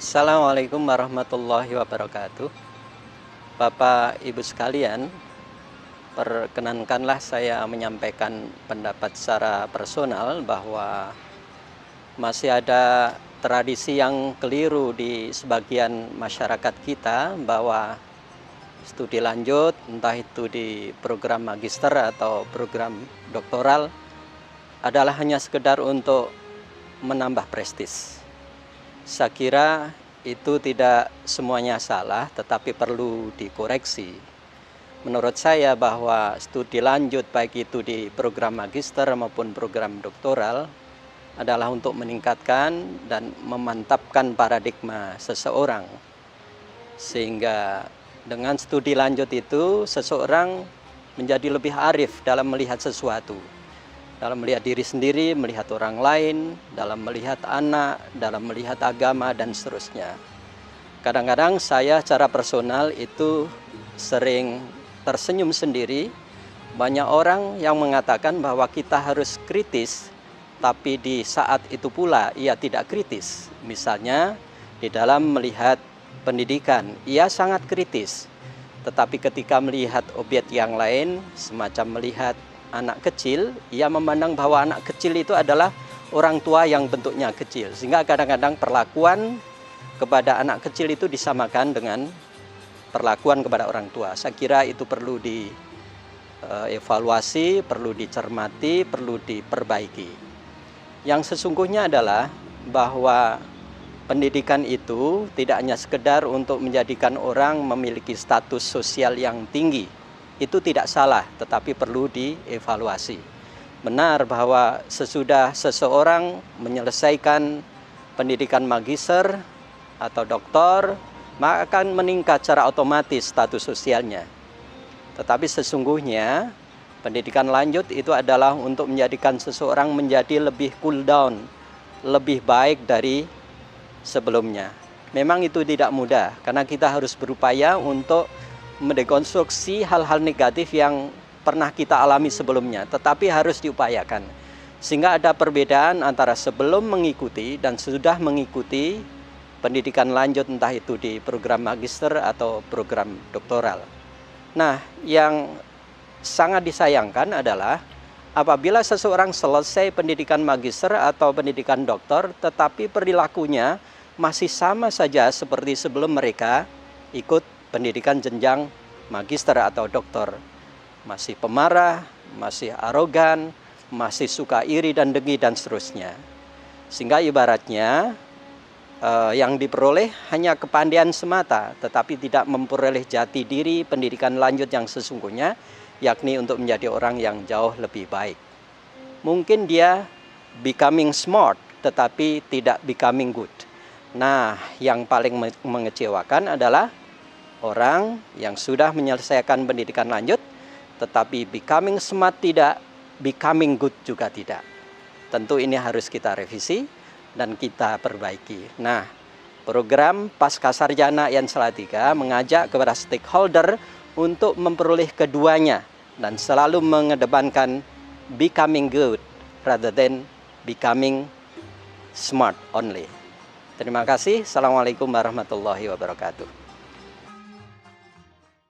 Assalamualaikum warahmatullahi wabarakatuh. Bapak Ibu sekalian, perkenankanlah saya menyampaikan pendapat secara personal bahwa masih ada tradisi yang keliru di sebagian masyarakat kita bahwa studi lanjut, entah itu di program magister atau program doktoral, adalah hanya sekedar untuk menambah prestis. Saya kira itu tidak semuanya salah, tetapi perlu dikoreksi. Menurut saya bahwa studi lanjut baik itu di program magister maupun program doktoral adalah untuk meningkatkan dan memantapkan paradigma seseorang. Sehingga dengan studi lanjut itu seseorang menjadi lebih arif dalam melihat sesuatu. Dalam melihat diri sendiri, melihat orang lain, dalam melihat anak, dalam melihat agama, dan seterusnya. Kadang-kadang saya secara personal itu sering tersenyum sendiri. Banyak orang yang mengatakan bahwa kita harus kritis, tapi di saat itu pula ia tidak kritis. Misalnya di dalam melihat pendidikan, ia sangat kritis. Tetapi ketika melihat objek yang lain, semacam melihat anak kecil, ia memandang bahwa anak kecil itu adalah orang tua yang bentuknya kecil. Sehingga kadang-kadang perlakuan kepada anak kecil itu disamakan dengan perlakuan kepada orang tua. Saya kira itu perlu dievaluasi, perlu dicermati, perlu diperbaiki. Yang sesungguhnya adalah bahwa pendidikan itu tidak hanya sekedar untuk menjadikan orang memiliki status sosial yang tinggi. Itu tidak salah, tetapi perlu dievaluasi. Benar bahwa sesudah seseorang menyelesaikan pendidikan magister atau doktor, maka akan meningkat secara otomatis status sosialnya. Tetapi sesungguhnya pendidikan lanjut itu adalah untuk menjadikan seseorang menjadi lebih cool down, lebih baik dari sebelumnya. Memang itu tidak mudah, karena kita harus berupaya untuk mendekonstruksi hal-hal negatif yang pernah kita alami sebelumnya, tetapi harus diupayakan. Sehingga ada perbedaan antara sebelum mengikuti dan sudah mengikuti pendidikan lanjut, entah itu di program magister atau program doktoral. Nah, yang sangat disayangkan adalah apabila seseorang selesai pendidikan magister atau pendidikan doktor, tetapi perilakunya masih sama saja seperti sebelum mereka ikut pendidikan jenjang magister atau doktor. Masih pemarah, masih arogan, masih suka iri dan dengki dan seterusnya. Sehingga ibaratnya yang diperoleh hanya kepandaian semata, tetapi tidak memperoleh jati diri pendidikan lanjut yang sesungguhnya, yakni untuk menjadi orang yang jauh lebih baik. Mungkin dia becoming smart, tetapi tidak becoming good. Nah, yang paling mengecewakan adalah orang yang sudah menyelesaikan pendidikan lanjut, tetapi becoming smart tidak, becoming good juga tidak. Tentu ini harus kita revisi dan kita perbaiki. Nah, program Pascasarjana Yan Salatiga mengajak kepada stakeholder untuk memperoleh keduanya dan selalu mengedepankan becoming good rather than becoming smart only. Terima kasih. Assalamualaikum warahmatullahi wabarakatuh.